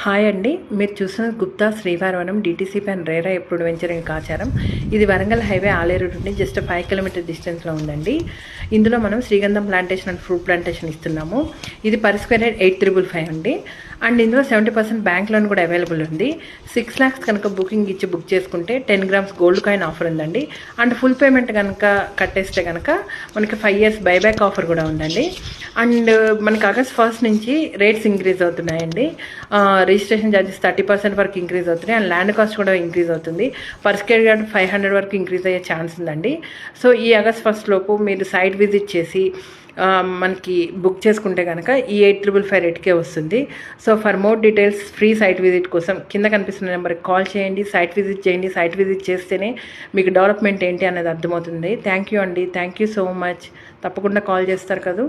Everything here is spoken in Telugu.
హాయ్ అండి. మీరు చూస్తున్న గుప్తా శ్రీవారవనం డీటీసీ ప్యాన్ రేరా ఎప్పుడు వెంచర్ ఇన్ కాచారం. ఇది వరంగల్ హైవే ఆలేరు నుండి జస్ట్ 5 కిలోమీటర్ డిస్టెన్స్లో ఉందండి. ఇందులో మనం శ్రీగంధం ప్లాంటేషన్ అండ్ ఫ్రూట్ ప్లాంటేషన్ ఇస్తున్నాము. ఇది పర్ స్క్వేర్ యార్డ్ 8,555 అండి. అండ్ ఇందులో 70% బ్యాంక్ లోన్ కూడా అవైలబుల్ ఉంది. 6 lakhs కనుక బుకింగ్ ఇచ్చి బుక్ చేసుకుంటే 10 grams గోల్డ్ కాయిన్ ఆఫర్ ఉందండి. అండ్ ఫుల్ పేమెంట్ కనుక కట్టేస్తే కనుక మనకి 5 years బైబ్యాక్ ఆఫర్ కూడా ఉందండి. అండ్ మనకి ఆగస్ట్ 1st నుంచి రేట్స్ ఇంక్రీజ్ అవుతున్నాయండి. రిజిస్ట్రేషన్ ఛార్జెస్ 30% వరకు ఇంక్రీజ్ అవుతున్నాయి. అండ్ ల్యాండ్ కాస్ట్ కూడా ఇంక్రీజ్ అవుతుంది. పర్ స్క్వేర్ యార్డ్ 500 వరకు ఇంక్రీజ్ అయ్యే ఛాన్స్ ఉందండి. సో ఈ ఆగస్ట్ 1st లోపు మీరు సైట్ విజిట్ చేసి మనకి బుక్ చేసుకుంటే కనుక ఈ 8,555 రేట్కే వస్తుంది. So for more details free site visit కోసం కింద కనిపిస్తున్న నెంబర్కి కాల్ చేయండి, సైట్ విజిట్ చేయండి. సైట్ విజిట్ చేస్తేనే మీకు డెవలప్మెంట్ ఏంటి అనేది అర్థమవుతుంది. థ్యాంక్ యూ అండి. Thank you so much. తప్పకుండా కాల్ చేస్తారు కదా.